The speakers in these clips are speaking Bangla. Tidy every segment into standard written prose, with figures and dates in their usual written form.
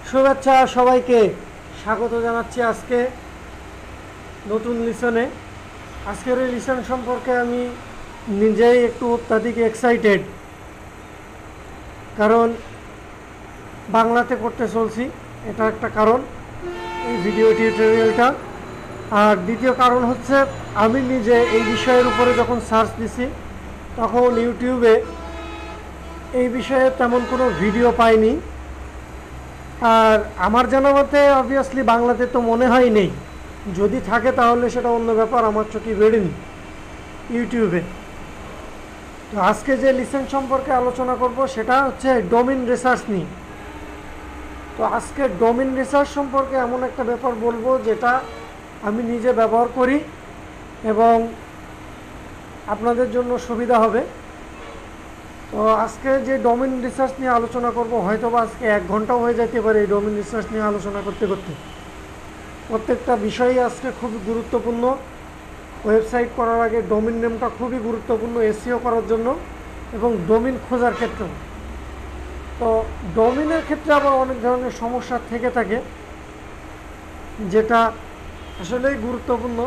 শুভেচ্ছা সবাইকে স্বাগত জানাচ্ছি আজকে নতুন লিসনে। আজকের এই লিসন সম্পর্কে আমি নিজেই একটু অত্যাধিক এক্সাইটেড, কারণ বাংলাতে করতে চলছি, এটা একটা কারণ এই ভিডিও টিউটোরিয়ালটা। আর দ্বিতীয় কারণ হচ্ছে আমি নিজে এই বিষয়ের উপরে যখন সার্চ দিছি তখন ইউটিউবে এই বিষয়ে তেমন কোনো ভিডিও পাইনি। আর আমার জানা মতে অবভিয়াসলি বাংলাতে তো মনে হয় নেই, যদি থাকে তাহলে সেটা অন্য ব্যাপার, আমার চোখে বেড়েনি ইউটিউবে। তো আজকে যে লিসেন সম্পর্কে আলোচনা করব সেটা হচ্ছে ডোমেইন রিসার্চ নিয়ে। তো আজকে ডোমেইন রিসার্চ সম্পর্কে এমন একটা ব্যাপার বলবো যেটা আমি নিজে ব্যবহার করি এবং আপনাদের জন্য সুবিধা হবে। তো আজকে যে ডোমেইন রিসার্চ নিয়ে আলোচনা করব, হয়তো বা আজকে 1 ঘন্টাও হয়ে যেতে পারে এই ডোমেইন রিসার্চ নিয়ে আলোচনা করতে করতে। প্রত্যেকটা বিষয়ই আজকে খুবই গুরুত্বপূর্ণ। ওয়েবসাইট করার আগে ডোমেইন নেমটা খুবই গুরুত্বপূর্ণ এসইও করার জন্য এবং ডোমেইন খোঁজার ক্ষেত্রেও। তো ডোমেইনের ক্ষেত্রে আবার অনেক ধরনের সমস্যা থেকে থাকে, যেটা আসলেই গুরুত্বপূর্ণ।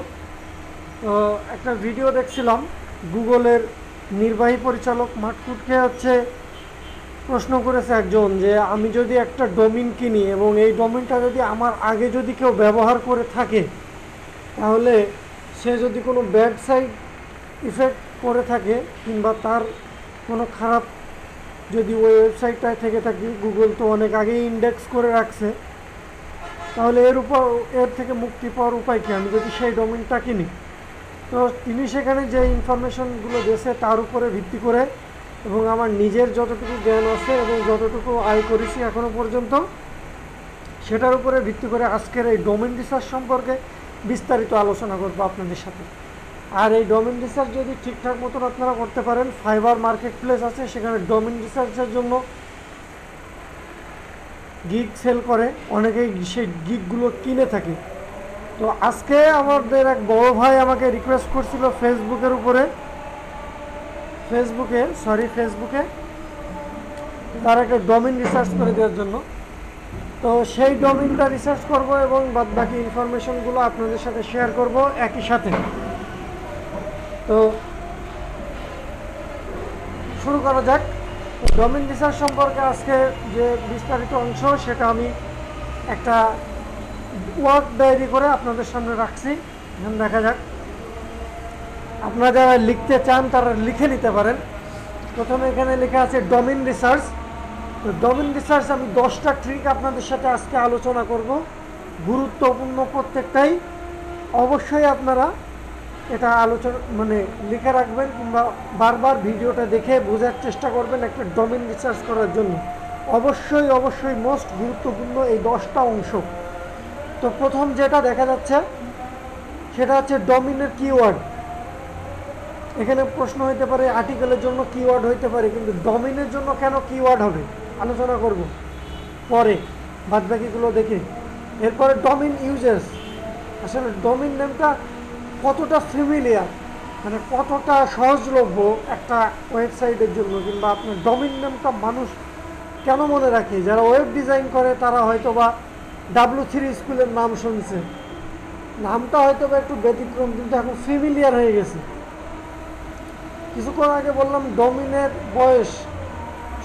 তো একটা ভিডিও দেখছিলাম, গুগলের নির্বাহী পরিচালক মাটকুটকে প্রশ্ন করেছে একজন, যে আমি যদি একটা ডোমেইন কিনি এবং এই ডোমেইনটা যদি আমার আগে যদি কেউ ব্যবহার করে থাকে, তাহলে সে যদি কোনো ব্যাড সাইড ইফেক্ট করে থাকে কিংবা তার কোনো খারাপ যদি ওই ওয়েবসাইটটায় থেকে থাকে, গুগল তো অনেক আগেই ইন্ডেক্স করে রাখছে, তাহলে এর থেকে মুক্তি পাওয়ার উপায় কী আমি যদি সেই ডোমেইনটা কিনি। তো তিনি সেখানে যে ইনফরমেশনগুলো দিয়েছে তার উপরে ভিত্তি করে এবং আমার নিজের যতটুকু জ্ঞান আছে এবং যতটুকু আয় করেছি এখনও পর্যন্ত, সেটার উপরে ভিত্তি করে আজকের এই ডোমেইন রিসার্চ সম্পর্কে বিস্তারিত আলোচনা করবো আপনাদের সাথে। আর এই ডোমেইন রিসার্চ যদি ঠিকঠাক মতন আপনারা করতে পারেন, ফাইবার মার্কেট প্লেস আছে, সেখানে ডোমেইন রিসার্চের জন্য গিগ সেল করে, অনেকেই সেই গিগগুলো কিনে থাকে। তো আজকে আমাদের এক বড় ভাই আমাকে রিকোয়েস্ট করছিল ফেসবুকে তার একটা ডোমেইন রিসার্চ করে দেওয়ার জন্য। তো সেই ডোমেইনটা রিসার্চ করব এবং বাদবাকি ইনফরমেশনগুলো আপনাদের সাথে শেয়ার করব একই সাথে। তো শুরু করা যাক। ডোমেইন রিসার্চ সম্পর্কে আজকে যে বিস্তারিত অংশ, সেটা আমি একটা ওয়ার্ক ডায়েরি করে আপনাদের সামনে রাখছি। এখন দেখা যাক, আপনারা যারা লিখতে চান তারা লিখে নিতে পারেন। প্রথমে এখানে লেখা আছে ডোমেইন রিসার্চ। তো ডোমেইন রিসার্চ আমি 10টা ট্রিক আপনাদের সাথে আজকে আলোচনা করব, গুরুত্বপূর্ণ প্রত্যেকটাই। অবশ্যই আপনারা এটা লিখে রাখবেন কিংবা বারবার ভিডিওটা দেখে বোঝার চেষ্টা করবেন একটা ডোমেইন রিসার্চ করার জন্য। অবশ্যই মোস্ট গুরুত্বপূর্ণ এই 10টা অংশ। তো প্রথম যেটা দেখা যাচ্ছে সেটা হচ্ছে ডোমেইনের কিওয়ার্ড। এখানে প্রশ্ন হইতে পারে আর্টিকেলের জন্য কিওয়ার্ড হইতে পারে, কিন্তু ডোমেইনের জন্য কেন কিওয়ার্ড হবে আলোচনা করব পরে, বাদবাকিগুলো দেখে। এরপরে ডোমেইন ইউজেস, আসলে ডোমেইন নেমটা কতটা ফ্যামিলিয়ার, কতটা সহজলভ্য একটা ওয়েবসাইটের জন্য, কিংবা আপনার ডোমেইন নেমটা মানুষ কেন মনে রাখে। যারা ওয়েব ডিজাইন করে তারা হয়তো বা W3 স্কুলের নাম শুনছে, নামটা হয়তো বা একটু ব্যতিক্রম, কিন্তু এখন ফ্যামিলিয়ার হয়ে গেছে। কিছুক্ষণ আগে বললাম ডোমেইনের বয়স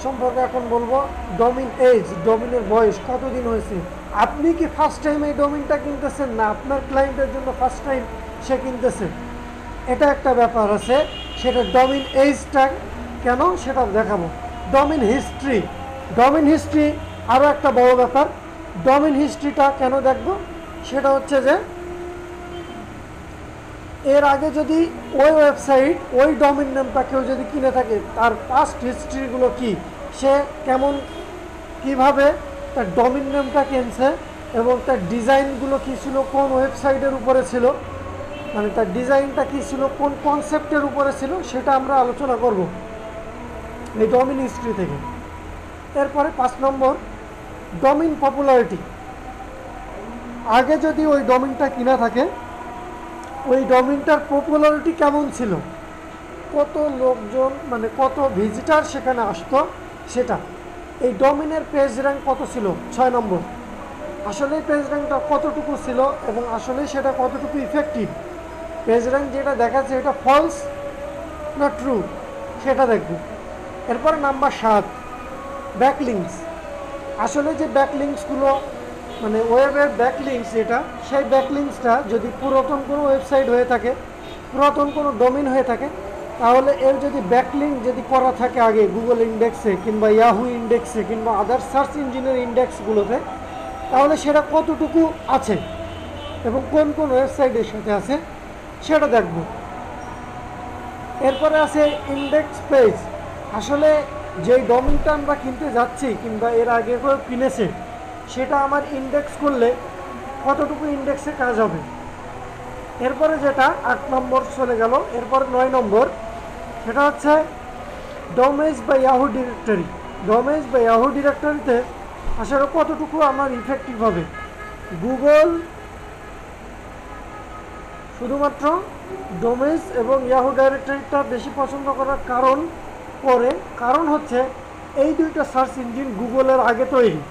সম্পর্কে, এখন বলবো ডোমেইন এজ, ডোমেইনের বয়স কতদিন হয়েছে। আপনি কি ফার্স্ট টাইম এই ডোমেইনটা কিনতেছেন, না আপনার ক্লায়েন্টের জন্য ফার্স্ট টাইম সে কিনতেছে, এটা একটা ব্যাপার আছে। সেটা ডোমেইন এজটা কেন সেটা দেখাবো। ডোমেইন হিস্ট্রি আরও একটা বড় ব্যাপার। ডোমেইন হিস্ট্রিটা কেন দেখব, সেটা হচ্ছে যে এর আগে যদি ওই ওয়েবসাইট ওই ডোমেইন নেমটা কেউ যদি কিনে থাকে, তার পাস্ট হিস্ট্রিগুলো কি, সে কিভাবে তার ডোমেইন নেমটা কিনছে এবং তার ডিজাইনগুলো কী ছিল, কোন ওয়েবসাইটের উপরে ছিল, তার ডিজাইনটা কী ছিল, কোন কনসেপ্টের উপরে ছিল, সেটা আমরা আলোচনা করব এই ডোমেইন হিস্ট্রি থেকে। এরপরে 5 নম্বর ডোমেইন পপুলারিটি। আগে যদি ওই ডোমেইনটা কিনা থাকে, ওই ডোমেইনটার পপুলারিটি কেমন ছিল, কত লোকজন কত ভিজিটার সেখানে আসতো, সেটা এই ডোমেইনের পেজ র্যাঙ্ক কত ছিল। 6 নম্বর আসলে পেজ র্যাঙ্কটা কতটুকু ছিল এবং আসলে সেটা কতটুকু ইফেক্টিভ, পেজ র্যাঙ্ক যেটা দেখাচ্ছে এটা ফলস না ট্রু সেটা দেখব। এরপর নাম্বার 7, ব্যাকলিংকস। আসলে যে ব্যাকলিংকসগুলো মানে ওয়েবের ব্যাকলিংকস যেটা, সেই ব্যাকলিংকসটা যদি পুরাতন কোনো ওয়েবসাইট হয়ে থাকে, পুরাতন কোনো ডোমেইন হয়ে থাকে, তাহলে এর যদি ব্যাকলিংক যদি করা থাকে আগে গুগল ইন্ডেক্সে কিংবা ইয়াহু ইন্ডেক্সে কিংবা আদার সার্চ ইঞ্জিনের ইন্ডেক্সগুলোতে, তাহলে সেটা কতটুকু আছে এবং কোন কোন ওয়েবসাইটের সাথে আছে সেটা দেখব। এরপরে আছে ইন্ডেক্স পেজ। আসলে যেই ডোমেইনটা আমরা কিনতে যাচ্ছি কিংবা এর আগে কেউ কিনেছে, সেটা আমার ইন্ডেক্স করলে কতটুকু ইন্ডেক্সে কাজ হবে। এরপরে যেটা 8 নম্বর চলে গেল, এরপরে 9 নম্বর, সেটা হচ্ছে ডোমেইনস বা ইয়াহু ডিরেক্টরি। ডোমেইনস বা ইয়াহু ডিরেক্টরিতে আসলে কতটুকু আমার ইফেক্টিভ হবে। গুগল শুধুমাত্র ডোমেইনস এবং ইয়াহু ডাইরেক্টরিটা বেশি পছন্দ করার কারণ হচ্ছে এই দুইটা সার্চ ইঞ্জিন গুগলের আগে তৈরি।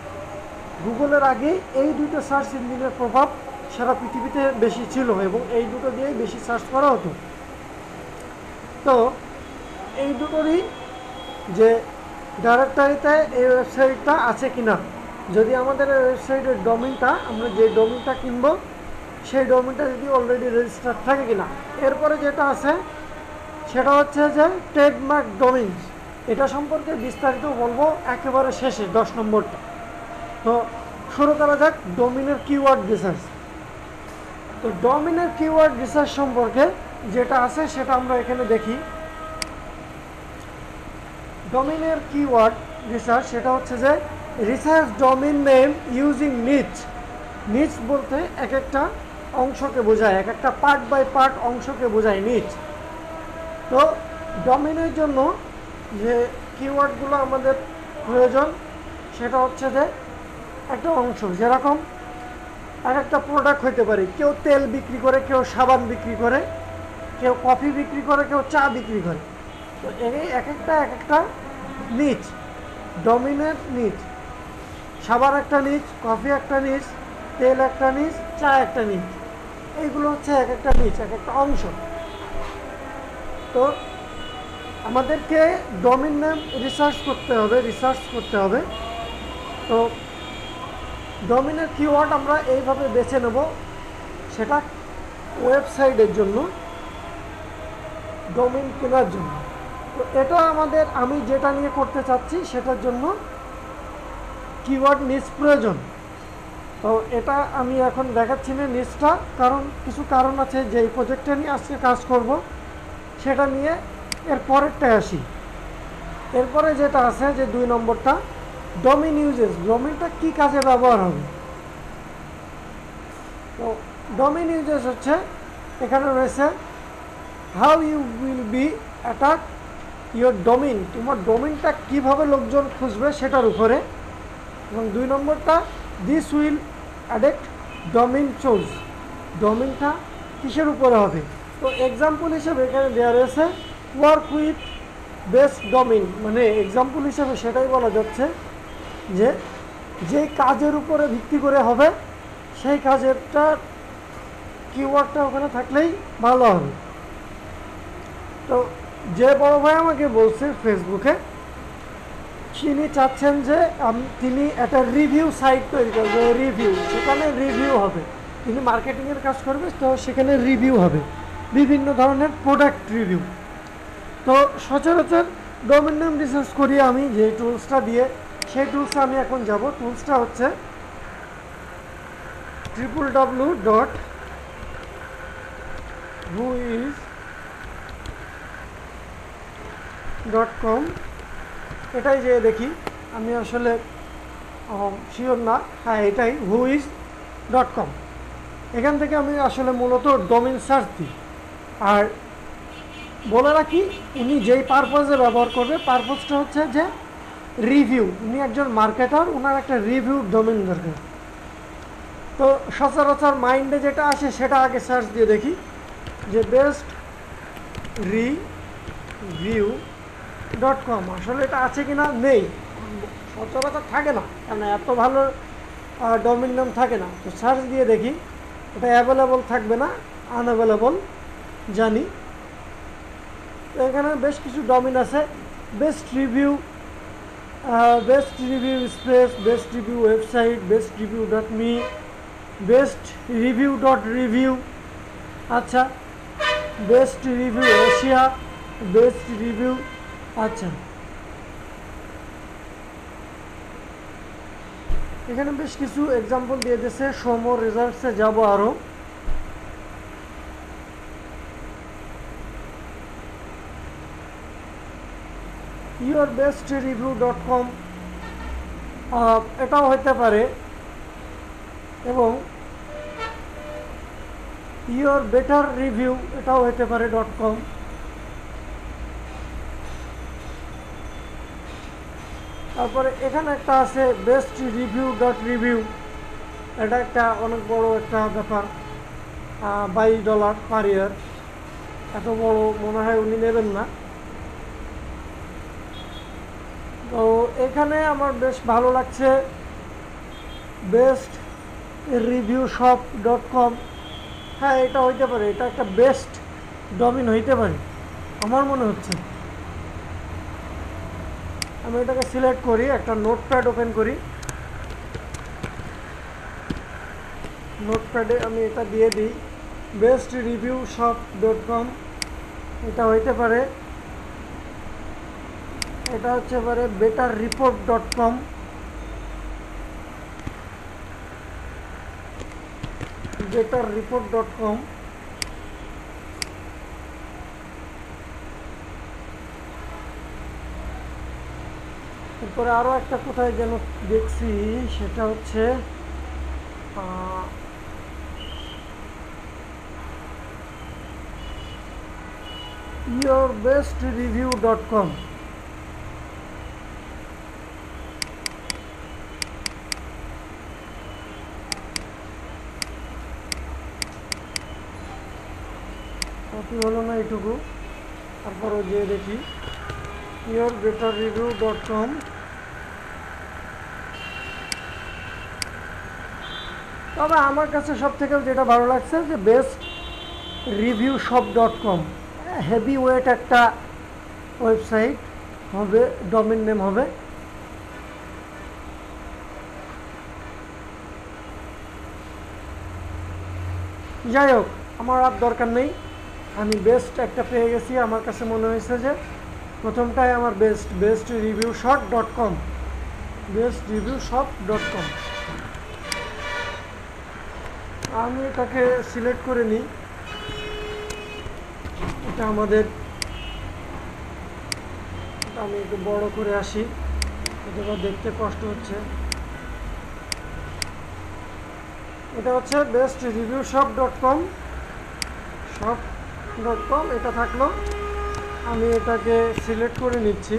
গুগলের আগে এই দুইটা সার্চ ইঞ্জিনের প্রভাব সারা পৃথিবীতে বেশি ছিল এবং এই দুটো দিয়েই বেশি সার্চ করা হতো। তো এই দুটোরই যে ডাইরেক্টরিতে এই ওয়েবসাইটটা আছে কিনা, যদি আমাদের ওয়েবসাইটের ডোমেইনটা, আমরা যে ডোমেইনটা কিনবো সেই ডোমেইনটা যদি অলরেডি রেজিস্টার থাকে কিনা। এরপরে যেটা আছে সেটা হচ্ছে যে ট্রেডমার্ক ডোমেইনস। এটা সম্পর্কে বিস্তারিত বলবো একেবারে শেষে 10 নম্বরটা। তো শুরু করা যাক ডোমেইনের কিওয়ার্ড রিসার্চ। তো ডোমেইনের কিওয়ার্ড রিসার্চ সম্পর্কে যেটা আছে সেটা আমরা এখানে দেখি। ডোমেইনের কিওয়ার্ড রিসার্চ সেটা হচ্ছে যে রিসার্চ ডোমেইন নেম ইউজিং নিচ। নিচ বলতে এক একটা অংশকে বোঝায়, এক একটা পার্ট বাই পার্ট অংশকে বোঝায় নিচ। তো ডোমেইনের জন্য যে কিওয়ার্ডগুলো আমাদের প্রয়োজন সেটা হচ্ছে যে একটা অংশ, যেরকম এক একটা প্রোডাক্ট হইতে পারে, কেউ তেল বিক্রি করে, কেউ সাবান বিক্রি করে, কেউ কফি বিক্রি করে, কেউ চা বিক্রি করে। তো এই এক একটা নিচ, ডোমেইনের নিচ। সাবান একটা নিচ, কফি একটা নিচ, তেল একটা নিচ, চা একটা নিচ। এইগুলো হচ্ছে এক একটা নিচ, এক একটা অংশ। তো আমাদেরকে ডোমেইন নেম রিসার্চ করতে হবে। তো ডোমেইনের কিওয়ার্ড আমরা এইভাবে বেছে নেব, সেটা ওয়েবসাইটের জন্য, ডোমেইন কেনার জন্য। তো এটা আমি যেটা নিয়ে করতে চাচ্ছি সেটার জন্য কিওয়ার্ড নিচ প্রয়োজন। তো এটা আমি এখন দেখাচ্ছি না নিচটা, কারণ কিছু কারণ আছে যে এই প্রজেক্টটা নিয়ে আজকে কাজ করব সেটা নিয়ে এর পরেরটায় আসি। এরপরে যেটা আছে যে 2 নম্বরটা, ডোমেইন ইউজেস। ডোমেইনটা কী কাজে ব্যবহার হবে। তো ডোমেইন ইউজেস হচ্ছে এখানে রয়েছে how you will be attack your domain. তোমার ডোমেইনটা কীভাবে লোকজন খুঁজবে সেটার উপরে। এবং 2 নম্বরটা দিস উইল অ্যাডেক্ট ডোমেইন চোজ। ডোমেইনটা কিসের উপরে হবে। তো এক্সাম্পল হিসেবে এখানে দেওয়া রয়েছে ওয়ার্ক উইথ বেস্ট ডোমেইন। মানে এক্সাম্পল হিসেবে সেটাই বলা যাচ্ছে যে যে কাজের উপরে ভিত্তি করে হবে সেই কাজেরটা কিওয়ার্ডটা ওখানে থাকলেই ভালো হবে। তো যে বড় ভাই আমাকে বলছে ফেসবুকে, তিনি চাচ্ছেন যে তিনি একটা রিভিউ সাইট তৈরি করবে, সেখানে রিভিউ হবে। তিনি মার্কেটিংয়ের কাজ করবে, তো সেখানে রিভিউ হবে, বিভিন্ন ধরনের প্রোডাক্ট রিভিউ। তো সচরাচর ডোমেইন নেম রিসার্চ করি আমি যে টুলসটা দিয়ে, সেই টুলসটা আমি এখন যাব। টুলসটা হচ্ছে www.whois.com। এটাই যে দেখি, আমি আসলে শিওর না, হ্যাঁ এটাই whois.com। এখান থেকে আমি আসলে মূলত ডোমেইন সার্চ দিই। আর বলে রাখি, উনি যেই পারপাসে ব্যবহার করবে, পারপাসটা হচ্ছে যে রিভিউ। উনি একজন মার্কেটার, ওনার একটা রিভিউ ডোমেইন দরকার। তো সচরাচর মাইন্ডে যেটা আসে সেটা আগে সার্চ দিয়ে দেখি যে বেস্ট রিভিউ.com। আসলে এটা আছে কিনা, নেই, সচরাচর থাকে না, কেন এত ভালো ডোমেইন নাম থাকে না। তো সার্চ দিয়ে দেখি, এটা অ্যাভেলেবল থাকবে না, আনঅ্যাভেলেবল জানি। তো এখানে বেশ কিছু ডোমেইন আছে, best review, best review space, best review website, best review dot me, best review dot review, আচ্ছা, best review Asia, best review, আচ্ছা। এখানে বেশ কিছু এক্সাম্পল দিয়ে দিয়েছে। শো মোর রেজাল্টসে যাব আরও। yourbestReview.com এটাও হতে পারে, এবং yourbetter.review এটাও হতে পারে .com। তারপরে এখানে একটা আছে bestReview.review, এটা একটা অনেক বড় একটা ব্যাপার, $22 পার ইয়ার, এত বড় মনে হয় উনি নেবেন না। তো এখানে আমার বেশ ভালো লাগছে bestReviewshop.com। হ্যাঁ, এটা হইতে পারে, এটা একটা বেস্ট ডোমেইন হইতে পারে আমার মনে হচ্ছে। আমি এটাকে সিলেক্ট করি, একটা নোটপ্যাড ওপেন করি, নোটপ্যাডে আমি এটা দিয়ে দিই bestReviewshop.com। এটা হইতে পারে, এটা হচ্ছে পারে betterreport.com, betterreport.com। এরপরে আরও একটা কোথায় যেন দেখছি, সেটা হচ্ছে yourbestReview.com। কপি হলো না এইটুকু, তারপরও যে দেখি yourbetterreview.com। তবে আমার কাছে সব থেকে যেটা ভালো লাগছে যে bestReviewshop.com, হেভি ওয়েট একটা ওয়েবসাইট হবে, ডোমেইন নেম হবে। যাই হোক, আমার আর দরকার নেই, আমি বেস্ট একটা পেয়ে গেছি। আমার কাছে মনে হয়েছে যে প্রথমটাই আমার bestReviewshop.com, bestReviewshop.com। আমি এটাকে সিলেক্ট করে নিই, এটা আমাদের, আমি একটু বড় করে আসি, এটা দেখতে কষ্ট হচ্ছে। এটা হচ্ছে bestReviewshop.com, shop.com, এটা থাকলো। আমি এটাকে সিলেক্ট করে নিচ্ছি,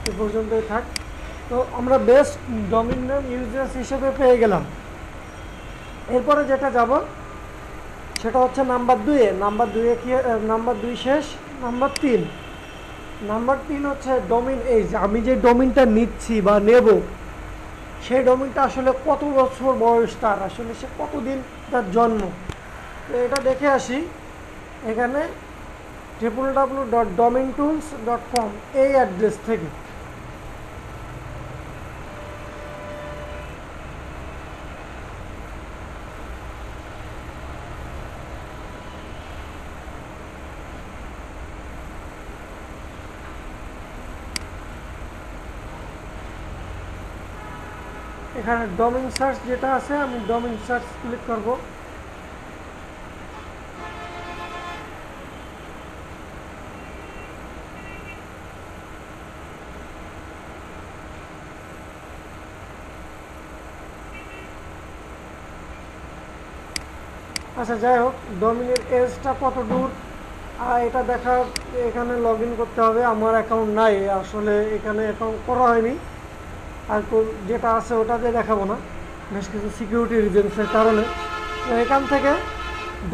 এ পর্যন্তই থাক। তো আমরা বেস্ট ডোমেইন নেম ইউজার্স হিসেবে পেয়ে গেলাম। এরপরে যেটা যাব সেটা হচ্ছে নাম্বার 2 এ। নাম্বার 2 এ কি, নাম্বার 2 শেষ, নাম্বার 3। নাম্বার 3 হচ্ছে ডোমেইন এজ। আমি যে ডোমেইনটা নিচ্ছি বা নেব, সেই ডোমেইনটা আসলে কত বছর বয়স, তার আসলে সে কতদিন তার জন্ম। তো এটা দেখে আসি এখানে www.domaintools.com এই অ্যাড্রেস থেকে। এখানে ডোমেইন সার্চ যেটা আছে, আমি ডোমেইন সার্চ ক্লিক করব। আচ্ছা, যাই হোক, ডোমেইনের এজটা কত দূর এটা দেখা, এখানে লগ ইন করতে হবে। আমার অ্যাকাউন্ট নাই আসলে, এখানে অ্যাকাউন্ট করা হয়নি, আর যেটা আছে ওটাতে দেখাবো না, বেশ কিছু সিকিউরিটি রিজনসের কারণে। তো এখান থেকে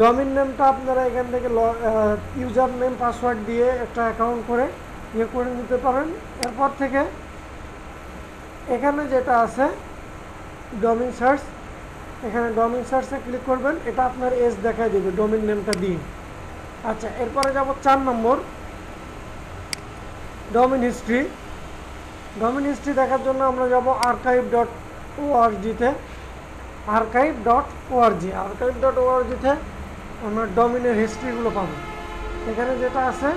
ডোমেইন নেমটা আপনারা এখান থেকে ইউজার নেম পাসওয়ার্ড দিয়ে একটা অ্যাকাউন্ট করে ইয়ে করে নিতে পারেন। এরপর থেকে এখানে যেটা আছে ডোমেইন সার্চ, এখানে ডোমেইন সার্চে ক্লিক করবেন, এটা আপনার এজ দেখায় দেবে ডোমেইন নেমটা দিন। আচ্ছা, এরপরে যাব 4 নম্বর, ডোমেইন হিস্ট্রি। ডোমেইন হিস্ট্রি দেখার জন্য আমরা যাব archive.org-তে। archive.org-তে আমরা ডোমেইনের হিস্ট্রিগুলো পাবো। এখানে যেটা আছে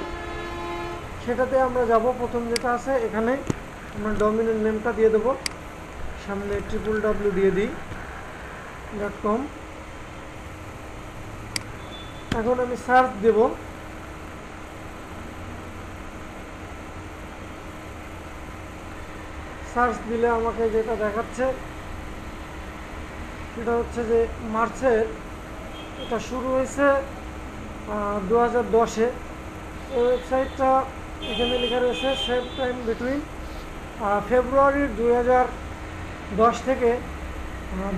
সেটাতে আমরা যাব। প্রথম যেটা আছে এখানে আমরা ডোমেইনের নেমটা দিয়ে দেবো, সামনে www দিয়ে দিই .com। এখন আমি সার্চ দেব, সার্চ দিলে আমাকে যেটা দেখাচ্ছে সেটা হচ্ছে যে মার্চের, এটা শুরু হয়েছে 2010-এ। এই ওয়েবসাইটটা এখানে লেখা রয়েছে সেম টাইম বিটুইন ফেব্রুয়ারি 2010 থেকে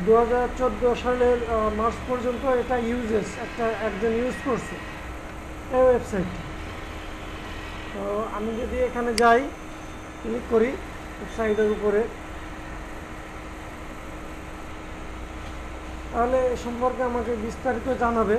2014 সালের মার্চ পর্যন্ত এটা একজন ইউজ করছে এই ওয়েবসাইটটি। তো আমি যদি এখানে যাই, ক্লিক করি ওয়েবসাইটের উপরে, তাহলে এ সম্পর্কে আমাকে বিস্তারিত জানাবে।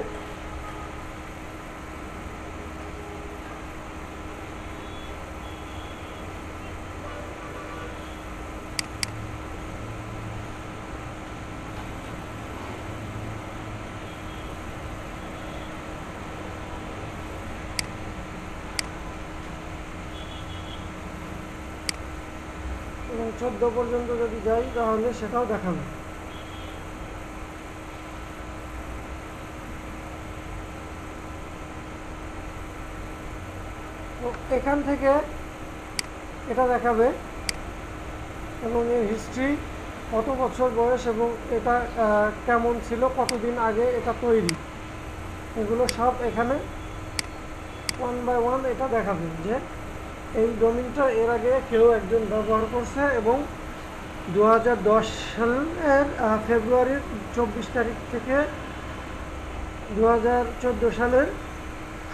এবং 14 পর্যন্ত যদি যাই তাহলে সেটাও দেখাবে। তো এখান থেকে এটা দেখাবে এবং এর হিস্ট্রি, কত বছর বয়স এবং এটা কেমন ছিল, কতদিন আগে এটা তৈরি, এগুলো সব এখানে 1 বাই 1 এটা দেখাবে যে এই ডোমেইনটা এর আগে কেউ একজন ব্যবহার করছে এবং 2010 সালের ফেব্রুয়ারির 24 তারিখ থেকে 2014 সালের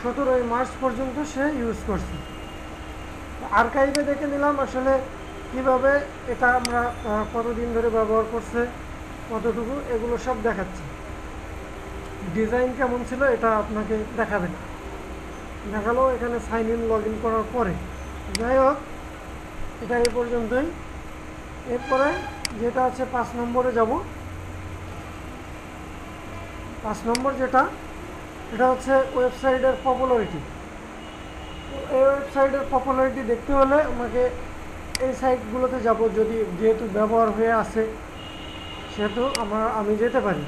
17 মার্চ পর্যন্ত সে ইউজ করছে। আর্কাইভে দেখে নিলাম আসলে কিভাবে এটা আমরা কতদিন ধরে ব্যবহার করছে, কতটুকু, এগুলো সব দেখাচ্ছে। ডিজাইন কেমন ছিল এটা আপনাকে দেখাবে না, দেখালেও এখানে সাইন ইন লগ ইন করার পরে। যাই হোক, এটা এই পর্যন্তই। এরপরে যেটা আছে 5 নম্বরে যাব। 5 নম্বর যেটা, এটা হচ্ছে ওয়েবসাইটের পপুলারিটি। এই ওয়েবসাইটের পপুলারিটি দেখতে হলে আমাকে এই সাইটগুলোতে যাব, যেহেতু ব্যবহার হয়ে আছে সেহেতু আমি যেতে পারি।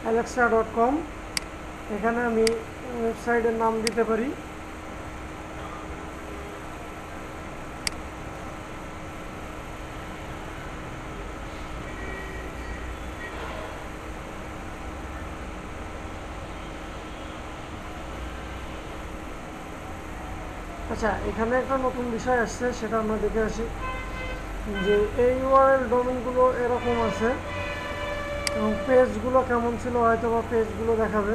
alexa.com, এখানে আমি ওয়েবসাইটের নাম দিতে পারি। আচ্ছা, এখানে একটা নতুন বিষয় আসছে, সেটা আমরা দেখে আসি যে এই ইউআরএল ডোমেইনগুলো এরকম আছে এবং পেজগুলো কেমন ছিল হয়তো বা পেজগুলো দেখাবে।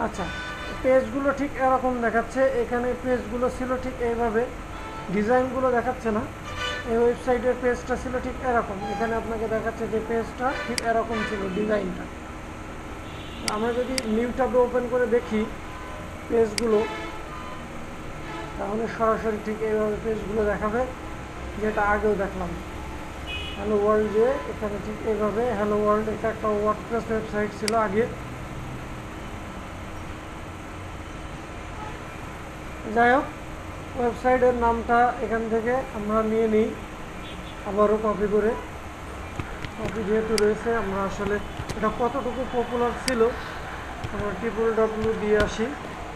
আচ্ছা, পেজগুলো ঠিক এরকম দেখাচ্ছে। এখানে পেজগুলো ছিল ঠিক এইভাবে, ডিজাইনগুলো দেখাচ্ছে না। এই ওয়েবসাইটের পেজটা ছিল ঠিক এরকম, এখানে আপনাকে দেখাচ্ছে যে পেজটা ঠিক এরকম ছিল ডিজাইনটা। আমরা যদি নিউ ট্যাবে ওপেন করে দেখি পেজগুলো, তাহলে সরাসরি ঠিক এইভাবে পেজগুলো দেখাবে, যেটা আগেও দেখলাম। হ্যালো ওয়ার্ল্ড, যে এখানে ঠিক এইভাবে হ্যালো ওয়ার্ল্ড, এটা একটা ওয়ার্ডপ্রেস ওয়েবসাইট ছিল আগে। যাই হোক, ওয়েবসাইটের নামটা এখান থেকে আমরা নিয়ে নিই, আবারও কপি করে। কপি যেহেতু রয়েছে, আমরা আসলে এটা কতটুকু পপুলার ছিল আমরা www দিয়ে আসি,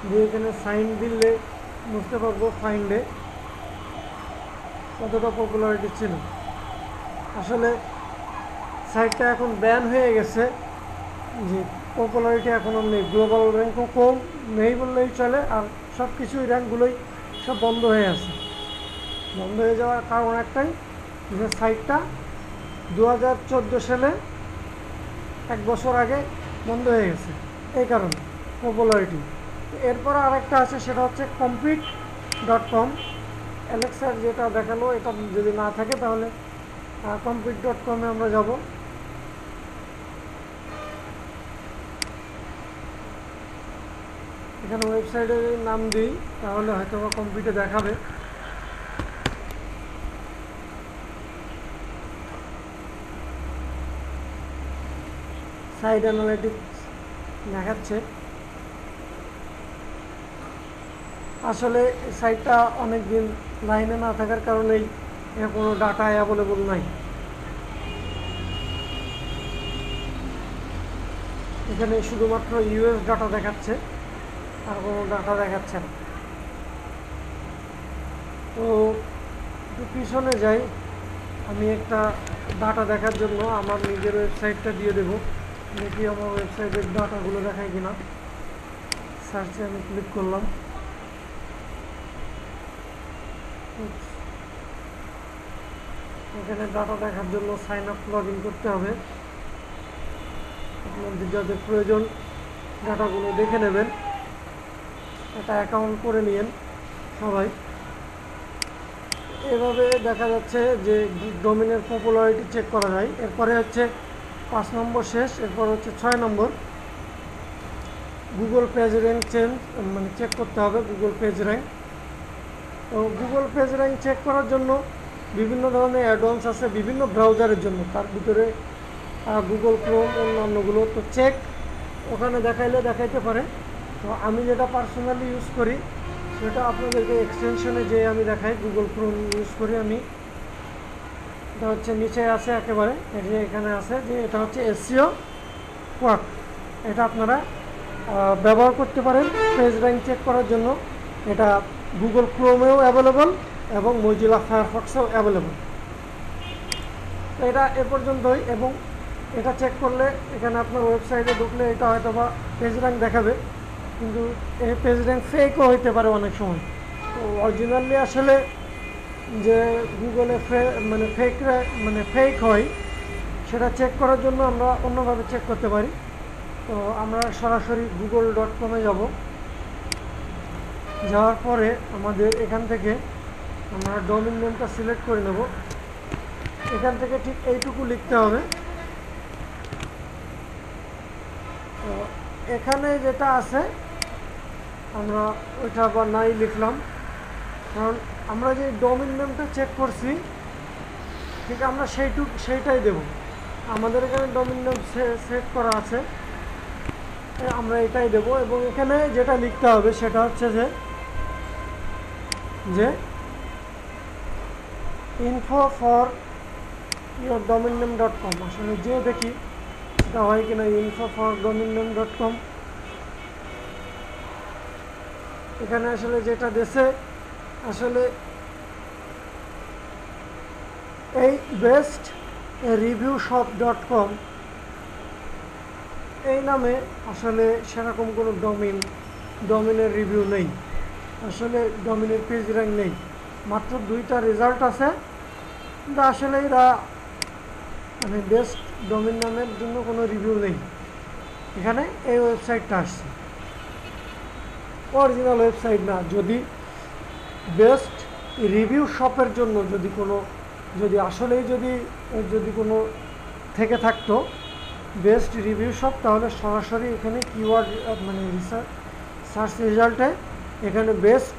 দিয়ে এখানে সাইন দিলে বুঝতে পারবো ফাইন্ডে কতটা পপুলারিটি ছিল। আসলে সাইটটা এখন ব্যান হয়ে গেছে, যে পপুলারিটি এখন আর নেই, গ্লোবাল র্যাঙ্কও কম নেই বললেই চলে, আর সব কিছুই র্যাঙ্কগুলোই সব বন্ধ হয়ে আছে। বন্ধ হয়ে যাওয়ার কারণ একটাই, যে সাইটটা 2014 সালে 1 বছর আগে বন্ধ হয়ে গেছে, এই কারণে পপুলারিটি। এরপর আরেকটা আছে, সেটা হচ্ছে compete.com। অ্যালেক্সার যেটা দেখালো এটা যদি না থাকে তাহলে compete.com-এ আমরা যাব। এখানে ওয়েবসাইটের নাম দিই তাহলে হয়তো বা কম্পিউটারে দেখাবে। সাইট অ্যানালিটিক্স দেখাচ্ছে। আসলে সাইটটা অনেক দিন লাইনে না থাকার কারণেই এর কোনো ডাটা অ্যাভেলেবল নাই। এখানে শুধুমাত্র ইউএস ডাটা দেখাচ্ছে, আর কোনো ডাটা দেখাচ্ছে না। তো একটু পিছনে যাই, আমি একটা ডাটা দেখার জন্য আমার নিজের ওয়েবসাইটটা দিয়ে দেব, দেখি আমার ওয়েবসাইটের ডাটাগুলো দেখায় কিনা। সার্চে আমি ক্লিক করলাম। এখানে ডাটা দেখার জন্য সাইন আপ লগ ইন করতে হবে। আপনাদের যাদের প্রয়োজন ডাটাগুলো দেখে নেবেন, একটা অ্যাকাউন্ট করে নিন সবাই। এভাবে দেখা যাচ্ছে যে ডোমেনের পপুলারিটি চেক করা যায়। এরপরে হচ্ছে 5 নম্বর শেষ, এরপর হচ্ছে 6 নম্বর গুগল পেজ র্যাঙ্ক মানে চেক করতে হবে, গুগল পেজ র্যাঙ্ক। তো গুগল পেজ র্যাঙ্ক চেক করার জন্য বিভিন্ন ধরনের অ্যাডভান্স আছে বিভিন্ন ব্রাউজারের জন্য, তার ভিতরে গুগল ক্রোম অন্যান্যগুলো। তো চেক ওখানে দেখাইতে পারে। তো আমি যেটা পার্সোনালি ইউজ করি সেটা আপনাদেরকে এক্সটেনশনে যে আমি দেখাই, গুগল ক্রোম ইউজ করি আমি। এটা হচ্ছে নিচে আছে একেবারে, এই যে এখানে আছে যে এটা হচ্ছে এসইও কোয়াক। এটা আপনারা ব্যবহার করতে পারেন পেজ র্যাঙ্ক চেক করার জন্য। এটা গুগল ক্রোমেও অ্যাভেলেবল এবং মজিলা ফায়ারফক্সেও অ্যাভেলেবল। তো এটা এ পর্যন্তই। এবং এটা চেক করলে এখানে আপনার ওয়েবসাইটে ঢুকলে এটা হয়তো বা পেজ র্যাঙ্ক দেখাবে, কিন্তু এই পেজ র্যাঙ্ক ফেকও হইতে পারে অনেক সময়। তো অরিজিনালি আসলে যে গুগলে ফেক হয় সেটা চেক করার জন্য আমরা অন্যভাবে চেক করতে পারি। তো আমরা সরাসরি google.com-এ যাব। যাওয়ার পরে আমাদের এখান থেকে আমরা ডোমেইন নেমটা সিলেক্ট করে নেব। এখান থেকে ঠিক এইটুকু লিখতে হবে। তো এখানে যেটা আছে আমরা ওইটা আবার নাই লিখলাম, কারণ আমরা যে ডোমেইন নেমটা চেক করছি ঠিক আমরা সেইটাই দেব। আমাদের এখানে ডোমেইন নেম সেট করা আছে, আমরা এটাই দেব। এবং এখানে যেটা লিখতে হবে সেটা হচ্ছে যে info for your domain name.com। আসলে যে দেখি এটা হয় কিনা, info for domain name.com। এখানে আসলে যেটা দেশে আসলে এই বেস্ট রিভিউ শপ.com এই নামে আসলে সেরকম কোনো ডোমেনের রিভিউ নেই, আসলে ডোমেনের পেজ র্যাঙ্ক নেই। মাত্র 2টা রেজাল্ট আছে, কিন্তু আসলে এরা মানে বেস্ট ডোমেন নামের জন্য কোনো রিভিউ নেই। এখানে এই ওয়েবসাইটটা আসছে, অরিজিনাল ওয়েবসাইট না। যদি বেস্ট রিভিউ শপের জন্য যদি আসলেই যদি কোনো থেকে থাকতো বেস্ট রিভিউ শপ, তাহলে সরাসরি এখানে কিওয়ার্ড মানে সার্চ রেজাল্টে এখানে বেস্ট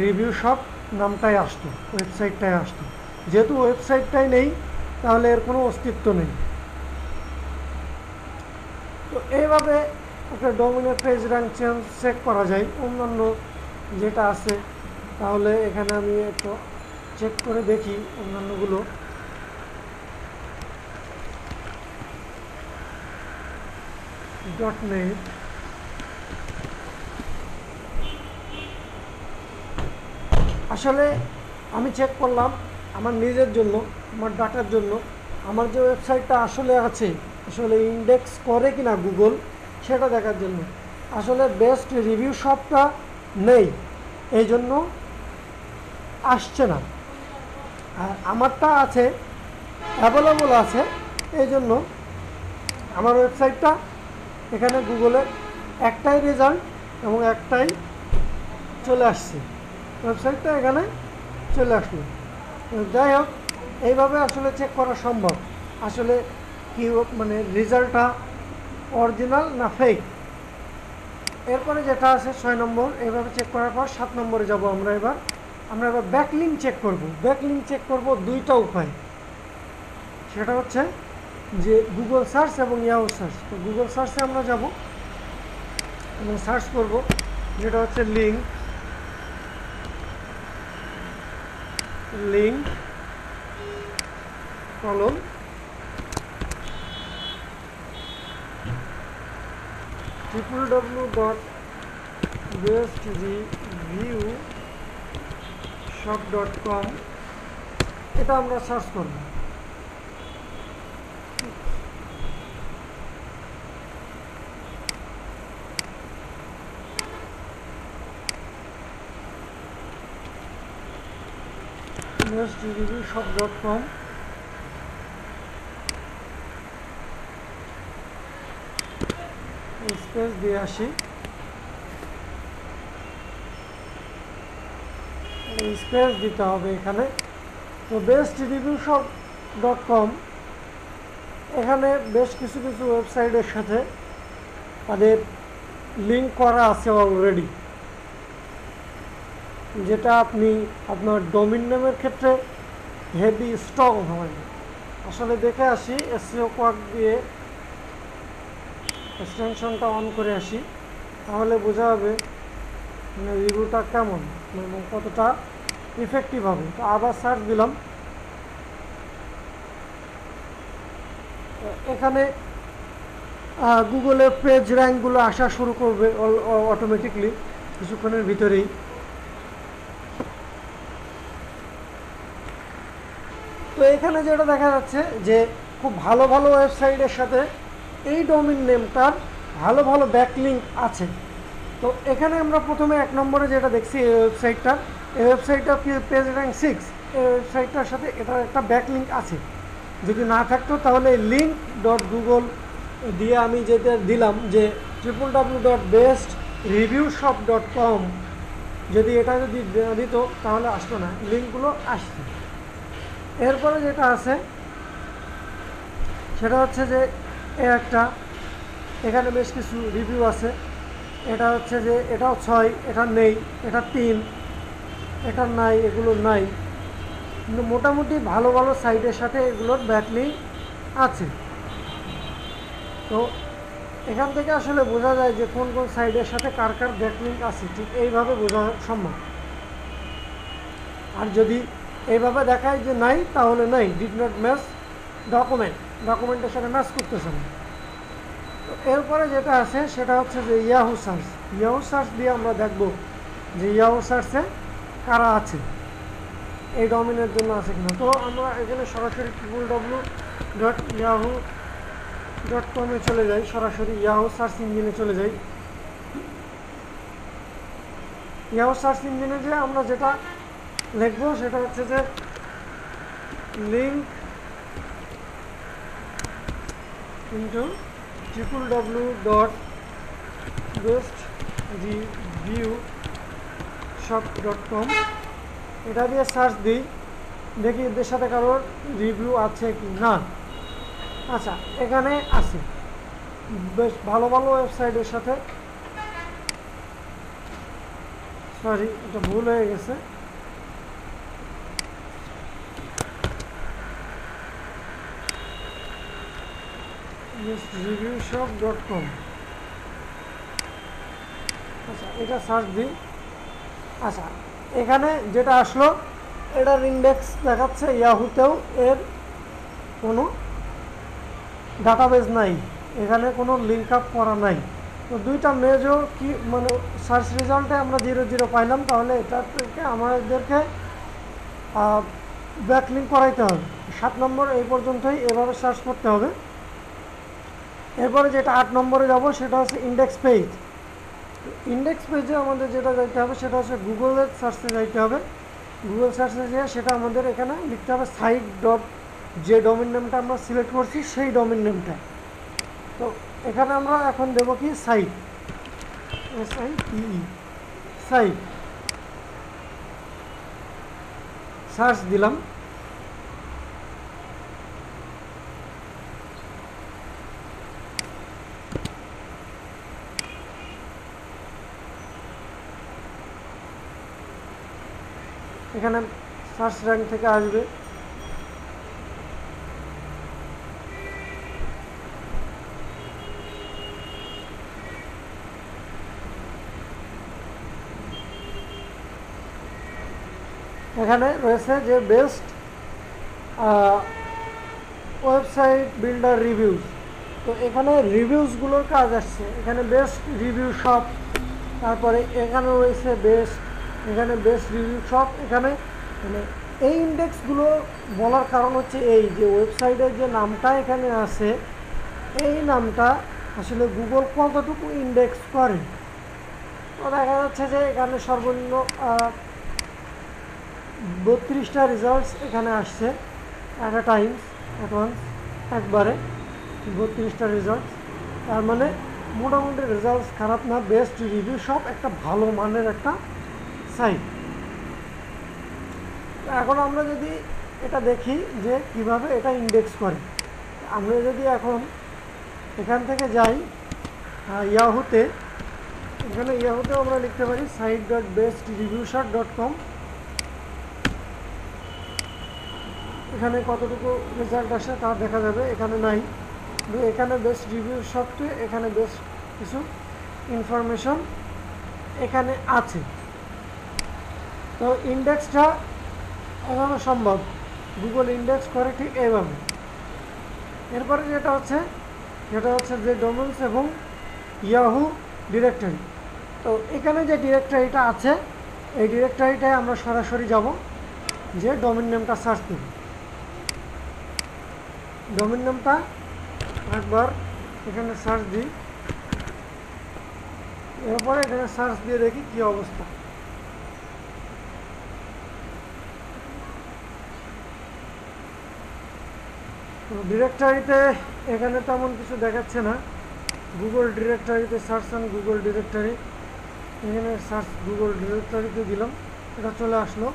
রিভিউ শপ নামটাই আসতো, ওয়েবসাইটটাই আসতো। যেহেতু ওয়েবসাইটটাই নেই তাহলে এর কোনো অস্তিত্ব নেই। তো এইভাবে একটা ডোমেনের পেজ র্যাঙ্ক চেক করা যায়। অন্যান্য যেটা আছে তাহলে এখানে আমি একটু চেক করে দেখি অন্যান্যগুলো। .net আসলে আমি চেক করলাম আমার নিজের জন্য, আমার ডাটার জন্য, আমার যে ওয়েবসাইটটা আসলে আছে আসলে ইন্ডেক্স করে কিনা গুগল সেটা দেখার জন্য। আসলে বেস্ট রিভিউ শপটা নেই, এই জন্য আসছে না। আর আমারটা আছে, অ্যাভেলেবল আছে, এই জন্য আমার ওয়েবসাইটটা এখানে গুগলে একটাই রেজাল্ট এবং একটাই চলে আসছে, ওয়েবসাইটটা এখানে চলে আসলো। যাই হোক, এইভাবে আসলে চেক করা সম্ভব আসলে কি মানে রেজাল্টটা অরিজিনাল না ফেক। এরপরে যেটা আছে 6 নম্বর, এইভাবে চেক করার পর 7 নম্বরে যাব আমরা এবার ব্যাকলিঙ্ক চেক করব। ব্যাকলিঙ্ক চেক করব দুইটা উপায়, সেটা হচ্ছে যে গুগল সার্চ এবং ইয়াহু সার্চ। তো গুগল সার্চে আমরা যাব এবং সার্চ করব যেটা হচ্ছে লিঙ্ক কলম www.bestreviewshop.com, এটা আমরা সার্চ করব। bestreviewshop.com, স্পেস দিয়ে আসি, স্পেস দিতে হবে এখানে। তো bestreviewshop.com, এখানে বেশ কিছু কিছু ওয়েবসাইটের সাথে তাদের লিঙ্ক করা আছে অলরেডি, যেটা আপনি আপনার ডোমেইন নেমের ক্ষেত্রে হেভি স্ট্রং হয়। আসলে দেখে আসি, এসইও কোয়াক দিয়ে এক্সটেনশনটা অন করে আসি, তাহলে বোঝা যাবে মানে রিভিউটা কেমন এবং কতটা ইফেক্টিভ হবে। তো আবার সার্চ দিলাম, এখানে গুগলে পেজ র্যাঙ্কগুলো আসা শুরু করবে অটোমেটিকলি কিছুক্ষণের ভিতরেই। তো এখানে যেটা দেখা যাচ্ছে যে খুব ভালো ভালো ওয়েবসাইটের সাথে এই ডোমেইন নেমটার ভালো ভালো ব্যাকলিঙ্ক আছে। তো এখানে আমরা প্রথমে 1 নম্বরে যেটা দেখছি এই ওয়েবসাইটটা পেজ র্যাঙ্ক 6, এই ওয়েবসাইটটার সাথে এটার একটা ব্যাকলিঙ্ক আছে। যদি না থাকতো তাহলে link.google দিয়ে আমি যেটা দিলাম যে www.bestreviewshop.com, যদি এটা যদি দিত তাহলে আসতো না, লিঙ্কগুলো আসছে। এরপরে যেটা আছে সেটা হচ্ছে যে এখানে বেশ কিছু রিভিউ আছে। এটা হচ্ছে যে এটাও 6, এটা নেই, এটা 3, এটা নাই, এগুলো নাই, কিন্তু মোটামুটি ভালো ভালো সাইটের সাথে এগুলোর ব্যাকলিঙ্ক আছে। তো এখান থেকে আসলে বোঝা যায় যে কোন কোন সাইটের সাথে কার কার ব্যাকলিঙ্ক আছে, ঠিক এইভাবে বোঝা সম্ভব। আর যদি এইভাবে দেখায় যে নাই, তাহলে নাই, ডিড নট ম্যাচ ডকুমেন্টের সাথে ম্যাচ করতেছে না। তো এরপরে যেটা আছে সেটা হচ্ছে যে ইয়াহু সার্চ দিয়ে আমরা দেখব যে ইয়াহু সার্চে কারা আছে, এই ডোমেইনের জন্য আছে কিনা। তো আমরা এখানে সরাসরি www.yahoo.com চলে যাই, সরাসরি ইয়াহু সার্চ ইঞ্জিনে চলে যাই। ইয়াহু সার্চ ইঞ্জিনে যে আমরা যেটা লিখবো সেটা হচ্ছে যে লিঙ্ক ইন্টু www.bestreviewshop.com, এটা দিয়ে সার্চ দিই, দেখি এদের সাথে কারোর রিভিউ আছে কি না। আচ্ছা, এখানে আছে বেশ ভালো ভালো ওয়েবসাইটের সাথে, সরি এটা ভুল হয়ে গেছে, bestreviewshop.com। আচ্ছা, এটা সার্চ দিই। আচ্ছা, এখানে যেটা আসলো এটার ইন্ডেক্স দেখাচ্ছে, ইয়াহুতেও এর কোনো ডাটাবেজ নাই, এখানে কোনো লিঙ্ক আপ করা নাই। তো দুইটা মেজর কি মানে সার্চ রেজাল্টে আমরা 0 পাইলাম, তাহলে এটা থেকে আমাদেরকে ব্যাকলিঙ্ক করাইতে হবে। 7 নম্বর এই পর্যন্তই এভাবে সার্চ করতে হবে। এরপরে যেটা 8 নম্বরে যাব সেটা হচ্ছে ইন্ডেক্স পেজ। ইন্ডেক্স পেজে আমাদের যেটা যাইতে হবে সেটা হচ্ছে গুগলের সার্চে যাইতে হবে। গুগল সার্চে যেয়ে সেটা আমাদের এখানে লিখতে হবে সাইট ডট, যে ডোমেন নেমটা আমরা সিলেক্ট করছি সেই ডোমেন নেমটা। তো এখানে আমরা এখন দেবো কি সাইট, SITE সাইট, সার্চ দিলাম। এখানে সার্চ র্যাঙ্ক থেকে আসবে। এখানে রয়েছে যে বেস্ট ওয়েবসাইট বিল্ডার রিভিউজ। তো এখানে রিভিউজগুলোর কাজ আসছে, এখানে বেস্ট রিভিউ শপ, তারপরে এখানে রয়েছে এখানে বেস্ট রিভিউ শপ। এখানে মানে এই ইন্ডেক্সগুলো বলার কারণ হচ্ছে এই যে ওয়েবসাইটের যে নামটা এখানে আছে, এই নামটা আসলে গুগল কতটুকু ইন্ডেক্স করে। তো দেখা যাচ্ছে যে এখানে সর্বনিম্ন 32টা রেজাল্টস এখানে আসছে অ্যাট আ টাইমস, একবারে 32টা রেজাল্টস। তার মানে মোটামুটি রেজাল্টস খারাপ না, বেস্ট রিভিউ সব একটা ভালো মানের একটা সাইট। এখন আমরা যদি এটা দেখি যে কিভাবে এটা ইন্ডেক্স করে, আমরা যদি এখন এখান থেকে যাই ইয়াহুতে, এখানে ইয়াহুতে আমরা লিখতে পারি site.bestreviewshot.com। এখানে কতটুকু রেজাল্ট আসে তা দেখা যাবে, এখানে নাই, এখানে বেস্ট রিভিউ শপে এখানে বেশ কিছু ইনফরমেশন এখানে আছে। তো ইন্ডেক্সটা এভাবে সম্ভব, গুগল ইন্ডেক্স করে ঠিক এইভাবে। এরপরে যেটা হচ্ছে যে ডোমেনস এবং ইয়াহু ডিরেক্টরি। তো এখানে যে ডিরেক্টরিটা আছে এই ডিরেক্টরিটায় আমরা সরাসরি যাব, যে ডোমেন নেমটা সার্চ দেব। ডোমেন নেমটা একবার এখানে সার্চ দিই, এরপরে এখানে সার্চ দিয়ে দেখি কি অবস্থা। ডিরেক্টরিতে এখানে তেমন কিছু দেখাচ্ছে না। গুগল ডিরেক্টরিতে সার্চ অন গুগল ডিরেক্টরি, এখানে সার্চ গুগল ডিরেক্টরিতে দিলাম, এটা চলে আসলো।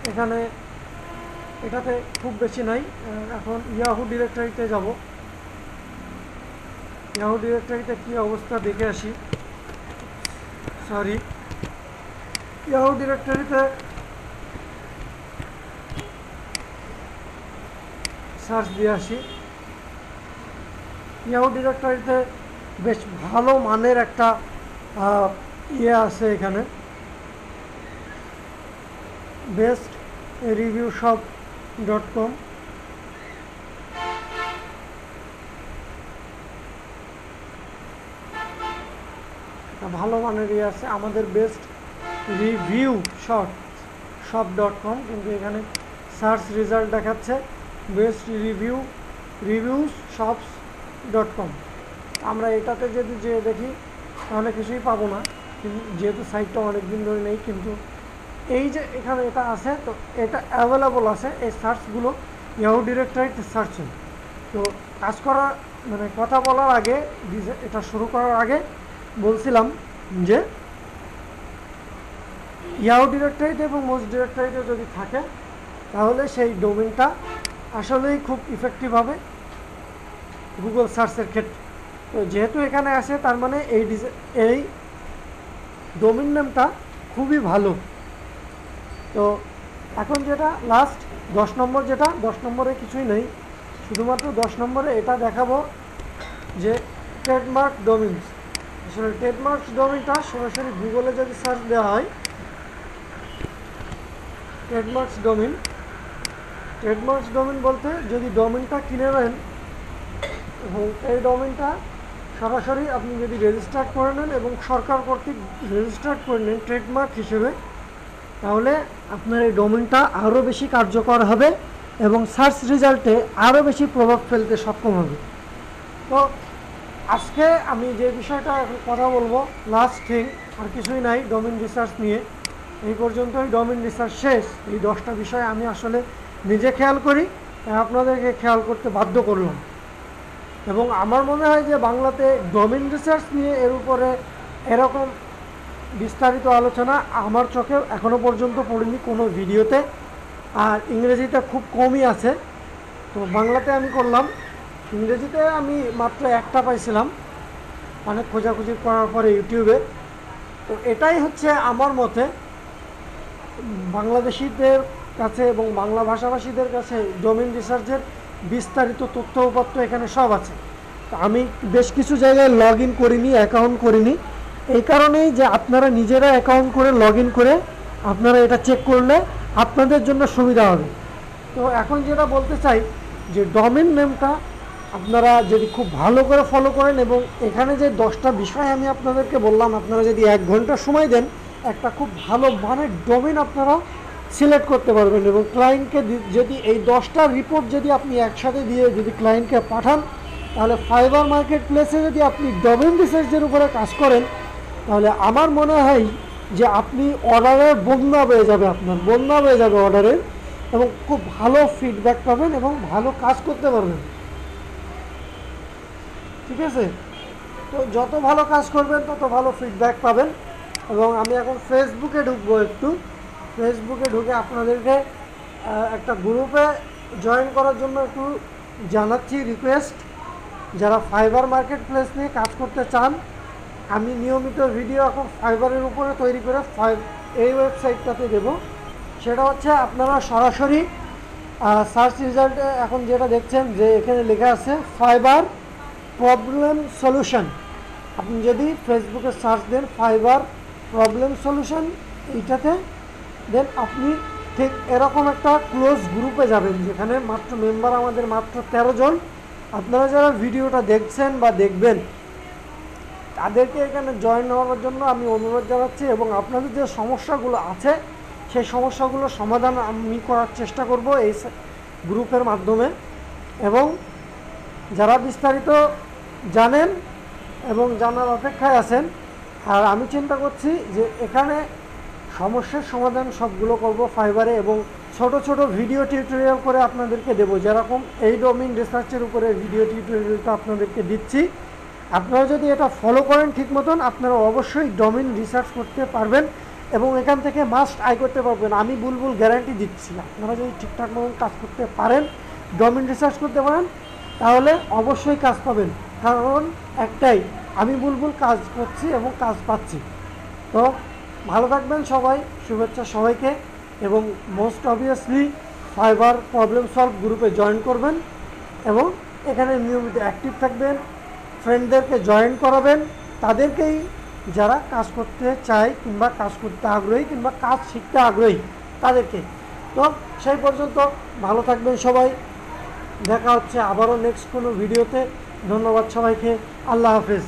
এখানে এটাতে খুব বেশি নাই। এখন ইয়াহু ডিরেক্টরিতে যাব, ইয়াহু ডিরেক্টরিতে কী অবস্থা দেখে আসি। ইয়াহু ডিরেক্টরিতে সার্চ দিয়ে আসি। ইয়াহু ডিরেক্টরিতে বেশ ভালো মানের একটা আছে এখানে, বেস্ট রিভিউ শপ.com। ভালো মানের আছে আমাদের বেস্ট রিভিউ শপ.com, কিন্তু এখানে সার্চ রেজাল্ট দেখাচ্ছে বেস্ট রিভিউজ শপস.com। আমরা এটাতে যদি যে দেখি তাহলে কিছুই পাবো না, কিন্তু যেহেতু সাইটটা অনেক দিন ধরে নেই। কিন্তু এই যে এখানে এটা আছে, তো এটা অ্যাভেলেবল আছে, এই সার্চগুলো ইয়াহু ডিরেক্টরিতে সার্চ হয়। তো কাজ করার মানে কথা বলার আগে, এটা শুরু করার আগে বলছিলাম যে ইয়াহু ডিরেক্টরিতে এবং মোস্ট ডিরেক্টরিতে যদি থাকে তাহলে সেই ডোমেনটা আসলেই খুব ইফেক্টিভ হবে গুগল সার্চের ক্ষেত্রে। তো যেহেতু এখানে আছে তার মানে এই ডোমেন নেমটা খুবই ভালো। তো এখন যেটা লাস্ট 10 নম্বর, যেটা 10 নম্বরে কিছুই নেই, শুধুমাত্র 10 নম্বরে এটা দেখাবো যে ট্রেডমার্ক ডোমেনস। আসলে ট্রেডমার্ক ডোমেনটা সরাসরি গুগলে যদি সার্চ দেওয়া হয়, ট্রেডমার্কস ডোমেন বলতে যদি ডোমেনটা কিনে নেন এবং এই ডোমেনটা সরাসরি আপনি যদি রেজিস্টার করে নেন এবং সরকার কর্তৃক রেজিস্টার করে নেন ট্রেডমার্ক হিসেবে, তাহলে আপনার এই ডোমেনটা আরও বেশি কার্যকর হবে এবং সার্চ রেজাল্টে আরও বেশি প্রভাব ফেলতে সক্ষম হবে। তো আজকে আমি যে বিষয়টা এখন কথা বলবো, লাস্ট থিং আর কিছুই নাই ডোমেন রিসার্চ নিয়ে, এই পর্যন্তই ডোমেইন রিসার্চ শেষ। এই 10টা বিষয় আমি আসলে নিজে খেয়াল করি, আপনাদেরকে খেয়াল করতে বাধ্য করলাম। এবং আমার মনে হয় যে বাংলাতে ডোমেইন রিসার্চ নিয়ে এর উপরে এরকম বিস্তারিত আলোচনা আমার চোখে এখনও পর্যন্ত পড়িনি কোনো ভিডিওতে, আর ইংরেজিতে খুব কমই আছে। তো বাংলাতে আমি করলাম, ইংরেজিতে আমি মাত্র একটা পাইছিলাম অনেক খোঁজাখুঁজি করার পরে ইউটিউবে। তো এটাই হচ্ছে আমার মতে বাংলাদেশিদের কাছে এবং বাংলা ভাষাভাষীদের কাছে ডোমেইন রিসার্চের বিস্তারিত তথ্য উপাত্ত এখানে সব আছে। আমি বেশ কিছু জায়গায় লগ ইন করিনি, অ্যাকাউন্ট করিনি, এই কারণেই যে আপনারা নিজেরা অ্যাকাউন্ট করে লগ ইন করে আপনারা এটা চেক করলে আপনাদের জন্য সুবিধা হবে। তো এখন যেটা বলতে চাই যে ডোমেইন নেমটা আপনারা যদি খুব ভালো করে ফলো করেন এবং এখানে যে 10টা বিষয় আমি আপনাদেরকে বললাম, আপনারা যদি 1 ঘন্টা সময় দেন একটা খুব ভালো মানের ডোমেইন আপনারা সিলেক্ট করতে পারবেন। এবং ক্লায়েন্টকে যদি এই 10টা রিপোর্ট যদি আপনি একসাথে দিয়ে যদি ক্লায়েন্টকে পাঠান, তাহলে ফাইবার মার্কেট প্লেসে যদি আপনি ডোমেইন রিসার্চের উপরে কাজ করেন, তাহলে আমার মনে হয় যে আপনি অর্ডারের বন্যা হয়ে যাবে, আপনার বন্যা হয়ে যাবে অর্ডারের, এবং খুব ভালো ফিডব্যাক পাবেন এবং ভালো কাজ করতে পারবেন। ঠিক আছে? তো যত ভালো কাজ করবেন তত ভালো ফিডব্যাক পাবেন। এবং আমি এখন ফেসবুকে ঢুকবো, একটু ফেসবুকে ঢুকে আপনাদেরকে একটা গ্রুপে জয়েন করার জন্য একটু জানাচ্ছি রিকোয়েস্ট। যারা ফাইবার মার্কেট প্লেস নিয়ে কাজ করতে চান, আমি নিয়মিত ভিডিও এখন ফাইবারের উপরে তৈরি করে এই ওয়েবসাইটটাতে দেব। সেটা হচ্ছে আপনারা সরাসরি সার্চ রেজাল্টে এখন যেটা দেখছেন যে এখানে লেখা আছে ফাইবার প্রবলেম সলিউশন। আপনি যদি ফেসবুকে সার্চ দেন ফাইবার প্রবলেম সলিউশন এইটাতে, দেন আপনি ঠিক এরকম একটা ক্লোজ গ্রুপে যাবেন যেখানে মাত্র মেম্বার আমাদের মাত্র 13 জন। আপনারা যারা ভিডিওটা দেখছেন বা দেখবেন তাদেরকে এখানে জয়েন হওয়ার জন্য আমি অনুরোধ জানাচ্ছি, এবং আপনাদের যে সমস্যাগুলো আছে সেই সমস্যাগুলোর সমাধান আমি করার চেষ্টা করব এই গ্রুপের মাধ্যমে। এবং যারা বিস্তারিত জানেন এবং জানার অপেক্ষায় আছেন, আর আমি চিন্তা করছি যে এখানে সমস্যার সমাধান সবগুলো করব ফাইবারে, এবং ছোট ছোট ভিডিও টিউটোরিয়াল করে আপনাদেরকে দেব, যেরকম এই ডোমেইন রিসার্চের উপরে ভিডিও টিউটোরিয়ালটা আপনাদেরকে দিচ্ছি। আপনারা যদি এটা ফলো করেন ঠিক মতন, আপনারা অবশ্যই ডোমেইন রিসার্চ করতে পারবেন এবং এখান থেকে মাস্ট আয় করতে পারবেন। আমি বুলবুল গ্যারান্টি দিচ্ছি, আপনারা যদি ঠিকঠাক মতন কাজ করতে পারেন, ডোমেইন রিসার্চ করতে পারেন, তাহলে অবশ্যই কাজ পাবেন। কারণ একটাই, আমি বুলবুল কাজ করছি এবং কাজ পাচ্ছি। তো ভালো থাকবেন সবাই, শুভেচ্ছা সবাইকে। এবং most obviously fibre problem solve গ্রুপে জয়েন করবেন এবং এখানে নিয়মিত অ্যাক্টিভ থাকবেন, ফ্রেন্ডদেরকে জয়েন করাবেন, তাদেরকেই যারা কাজ করতে চায় কিংবা কাজ করতে আগ্রহী কিংবা কাজ শিখতে আগ্রহী তাদেরকে। তো সেই পর্যন্ত ভালো থাকবেন সবাই, দেখা হচ্ছে আবারও নেক্সট কোনো ভিডিওতে। ধন্যবাদ সবাইকে, আল্লাহ হাফেজ।